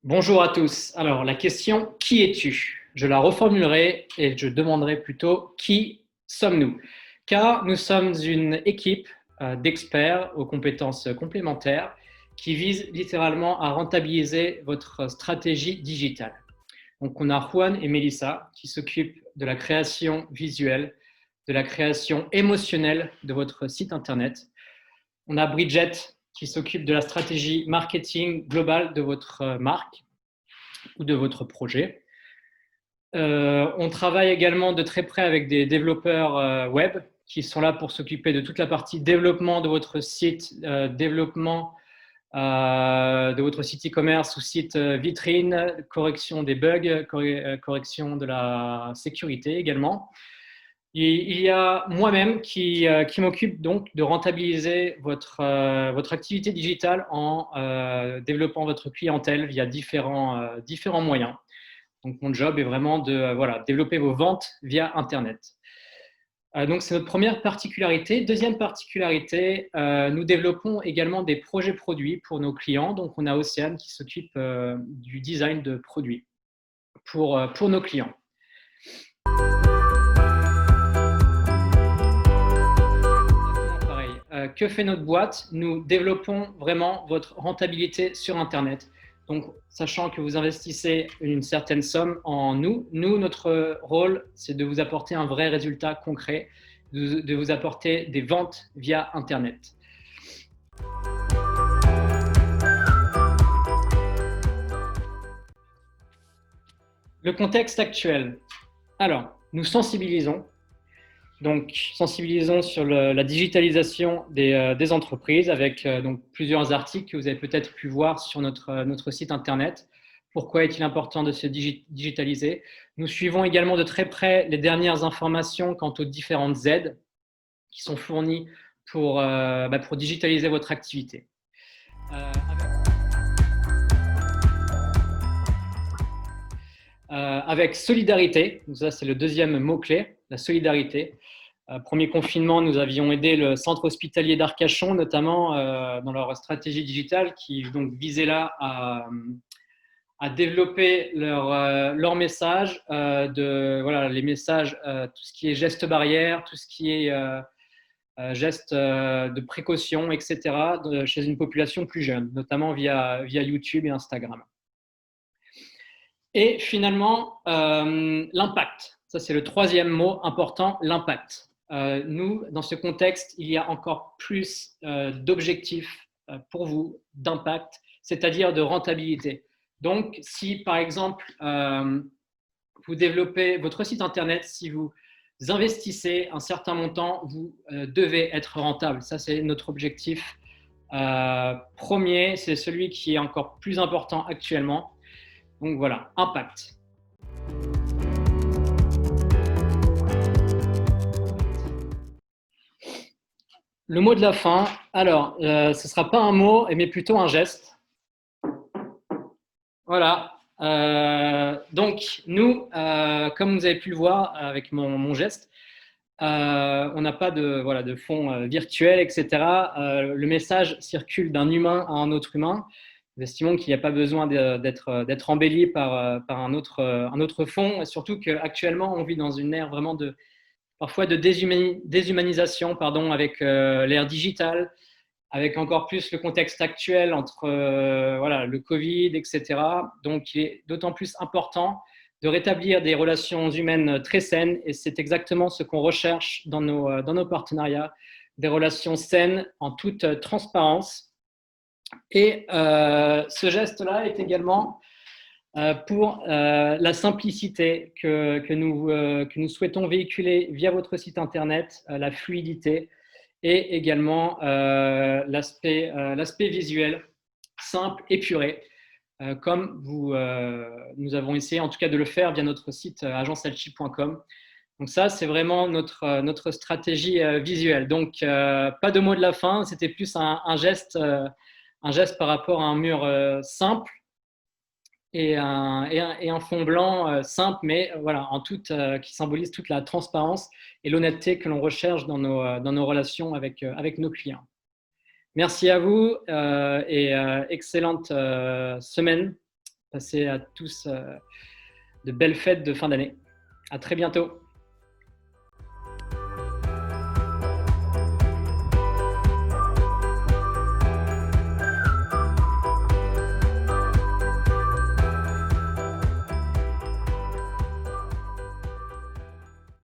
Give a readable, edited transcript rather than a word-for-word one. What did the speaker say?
Bonjour à tous. Alors, la question « Qui es-tu » Je la reformulerai et je demanderai plutôt « Qui sommes-nous » Car nous sommes une équipe d'experts aux compétences complémentaires qui vise littéralement à rentabiliser votre stratégie digitale. Donc, on a Juan et Melissa qui s'occupent de la création visuelle, de la création émotionnelle de votre site internet. On a Bridget qui s'occupe de la stratégie marketing globale de votre marque ou de votre projet. On travaille également de très près avec des développeurs web qui sont là pour s'occuper de toute la partie développement de votre site, développement de votre site e-commerce ou site vitrine, correction des bugs, correction de la sécurité également. Il y a moi-même qui m'occupe donc de rentabiliser votre activité digitale en développant votre clientèle via différents moyens. Donc, mon job est vraiment de développer vos ventes via Internet. Donc, c'est notre première particularité. Deuxième particularité, nous développons également des projets produits pour nos clients. Donc, on a Océane qui s'occupe du design de produits pour nos clients. Que fait notre boîte? Nous développons vraiment votre rentabilité sur Internet. Donc, sachant que vous investissez une certaine somme en nous, notre rôle, c'est de vous apporter un vrai résultat concret, de vous apporter des ventes via Internet. Le contexte actuel. Alors, nous sensibilisons. Donc, sensibilisons sur la digitalisation des entreprises avec donc, plusieurs articles que vous avez peut-être pu voir sur notre site internet. Pourquoi est-il important de se digitaliser? Nous suivons également de très près les dernières informations quant aux différentes aides qui sont fournies pour digitaliser votre activité. Avec solidarité, donc ça c'est le deuxième mot-clé, la solidarité. Premier confinement, nous avions aidé le centre hospitalier d'Arcachon, notamment dans leur stratégie digitale, qui donc visait là à développer leur message, les messages, tout ce qui est gestes barrières, tout ce qui est gestes de précaution, etc., chez une population plus jeune, notamment via YouTube et Instagram. Et finalement, l'impact. Ça, c'est le troisième mot important, l'impact. Nous, dans ce contexte, il y a encore plus d'objectifs pour vous, d'impact, c'est-à-dire de rentabilité. Donc, si par exemple, vous développez votre site internet, si vous investissez un certain montant, vous devez être rentable. Ça, c'est notre objectif premier. C'est celui qui est encore plus important actuellement. Donc voilà, impact. Le mot de la fin, alors, ce ne sera pas un mot, mais plutôt un geste. Voilà. Donc, nous, comme vous avez pu le voir avec mon geste, on n'a pas de fond virtuel, etc. Le message circule d'un humain à un autre humain. Nous estimons qu'il n'y a pas besoin d'être embelli par un autre fond, surtout qu'actuellement, on vit dans une ère vraiment parfois de déshumanisation avec l'ère digitale, avec encore plus le contexte actuel entre le Covid, etc. Donc, il est d'autant plus important de rétablir des relations humaines très saines, et c'est exactement ce qu'on recherche dans nos partenariats, des relations saines en toute transparence. Et ce geste-là est également pour la simplicité que nous souhaitons véhiculer via votre site internet, la fluidité et également l'aspect visuel simple, épuré, comme nous avons essayé en tout cas de le faire via notre site agencealchi.com. Donc ça, c'est vraiment notre stratégie visuelle. Donc, pas de mot de la fin, c'était plus un geste par rapport à un mur simple et un fond blanc simple, mais voilà, qui symbolise toute la transparence et l'honnêteté que l'on recherche dans nos relations avec nos clients. Merci à vous et excellente semaine Passez à tous de belles fêtes de fin d'année. À très bientôt.